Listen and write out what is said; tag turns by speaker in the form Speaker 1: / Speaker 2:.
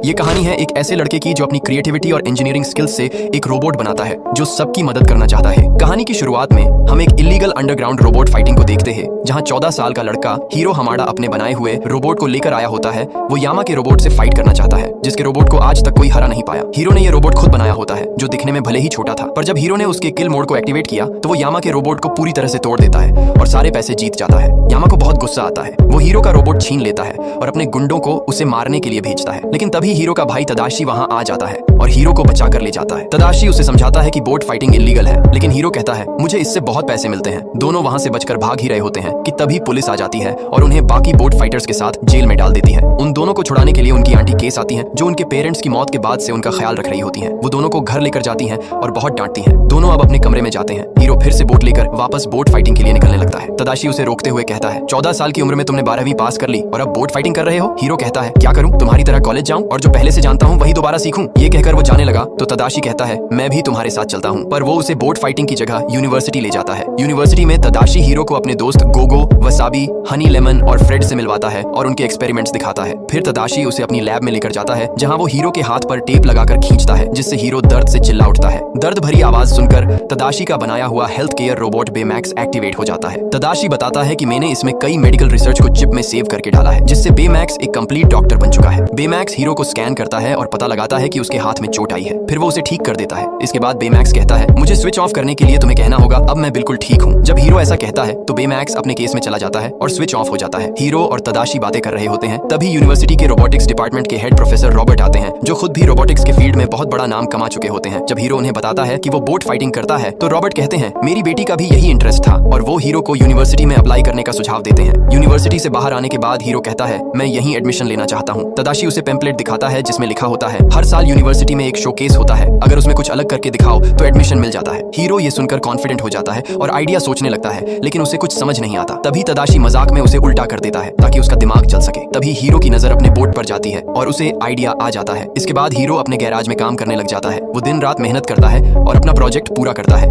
Speaker 1: ये कहानी है एक ऐसे लड़के की जो अपनी क्रिएटिविटी और इंजीनियरिंग स्किल्स से एक रोबोट बनाता है जो सबकी मदद करना चाहता है। कहानी की शुरुआत में हम एक इलीगल अंडरग्राउंड रोबोट फाइटिंग को देखते हैं, जहां 14 साल का लड़का हीरो हमारा अपने बनाए हुए रोबोट को लेकर आया होता है। वो यामा के रोबोट से फाइट करना चाहता है, जिसके रोबोट को आज तक कोई हरा नहीं पाया। हीरो ने ये रोबोट खुद बनाया होता है, जो दिखने में भले ही छोटा था, पर जब हीरो ने उसके किल मोड को एक्टिवेट किया तो वो यामा के रोबोट को पूरी तरह से तोड़ देता है और सारे पैसे जीत जाता है। यामा को बहुत गुस्सा आता है, वो हीरो का रोबोट छीन लेता है और अपने गुंडों को उसे मारने के लिए भेजता है। लेकिन तभी हीरो का भाई तदाशी वहां आ जाता है और हीरो को बचा कर ले जाता है। तदाशी उसे समझाता है कि बोट फाइटिंग इलीगल है, लेकिन हीरो कहता है मुझे इससे बहुत पैसे मिलते हैं। दोनों वहां से बचकर भाग ही रहे होते हैं कि तभी पुलिस आ जाती है और उन्हें बाकी बोट फाइटर्स के साथ जेल में डाल देती है। उन दोनों को छुड़ाने के लिए उनकी आंटी केस आती हैं, जो उनके पेरेंट्स की मौत के बाद से उनका ख्याल रख रही होती हैं। वो दोनों को घर लेकर जाती हैं और बहुत डांटती हैं। दोनों अब अपने कमरे में जाते हैं। हीरो फिर से बोट लेकर वापस बोट फाइटिंग के लिए निकलने लगता है। तदाशी उसे रोकते हुए कहता है 14 साल की उम्र में तुमने 12वीं पास कर ली और अब बोट फाइटिंग कर रहे हो। हीरो कहता है क्या करूं, तुम्हारी तरह कॉलेज जाऊं और जो पहले से जानता हूं वही दोबारा सीखूं। ये कहकर वो जाने लगा तो तदाशी कहता है मैं भी तुम्हारे साथ चलता हूं, पर वो उसे बोट फाइटिंग की जगह यूनिवर्सिटी ले जाता है। यूनिवर्सिटी में तदाशी हीरो को अपने दोस्त गोगो, वसाबी, हनी लेमन और फ्रेड से मिलवाता है और उनके एक्सपेरिमेंट्स दिखाता है। फिर तदाशी उसे अपनी लैब में लेकर जाता है, जहां वो हीरो के हाथ पर टेप लगाकर खींचता है, जिससे हीरो दर्द से चिल्ला उठता है। दर्द भरी आवाज सुनकर तदाशी का बनाया हुआ हेल्थ केयर रोबोट बेमैक्स एक्टिवेट हो जाता है। तदाशी बताता है कि मैंने इसमें कई मेडिकल रिसर्च को चिप में सेव करके डाला है, जिससे बेमैक्स एक कंप्लीट डॉक्टर बन चुका है। बेमैक्स हीरो को स्कैन करता है और पता लगाता है कि उसके हाथ में चोट आई है। फिर वो उसे ठीक कर देता है। इसके बाद बेमैक्स कहता है मुझे स्विच ऑफ करने के लिए तुम्हें कहना होगा, अब मैं बिल्कुल ठीक हूँ। जब हीरो ऐसा कहता है तो बेमैक्स अपने केस में चला जाता है और स्विच ऑफ हो जाता है। हीरो और तदाशी बातें कर रहे होते हैं, तभी यूनिवर्सिटी के रोबोटिक्स डिपार्टमेंट के हेड प्रोफेसर रॉबर्ट आते हैं, जो खुद भी रोबोटिक्स के फील्ड में बहुत बड़ा नाम कमा चुके होते हैं। जब हीरो उन्हें बताता है कि वो बोट फाइटिंग करता है तो रॉबर्ट कहते हैं मेरी बेटी का भी यही इंटरेस्ट था, और वो हीरो को यूनिवर्सिटी में अप्लाई करने का सुझाव देते हैं। यूनिवर्सिटी से बाहर आने के बाद हीरो कहता है मैं यहीं एडमिशन लेना चाहता हूँ। तदाशी उसे पेम्पलेट दिखाता है जिसमें लिखा होता है हर साल यूनिवर्सिटी में एक शोकेस होता है, अगर उसमें कुछ अलग करके दिखाओ तो एडमिशन मिल जाता है। हीरो ये सुनकर कॉन्फिडेंट हो जाता है और आइडिया सोचने लगता है, लेकिन उसे कुछ समझ नहीं आता। तभी तदाशी मजाक में उसे उल्टा कर देता है ताकि उसका दिमाग चल सके। तभी हीरो की नजर अपने बोट पर जाती है और उसे आइडिया आ जाता है। इसके बाद हीरो अपने गैराज में काम करने लग जाता है। वो दिन रात मेहनत करता है और अपना प्रोजेक्ट पूरा करता है।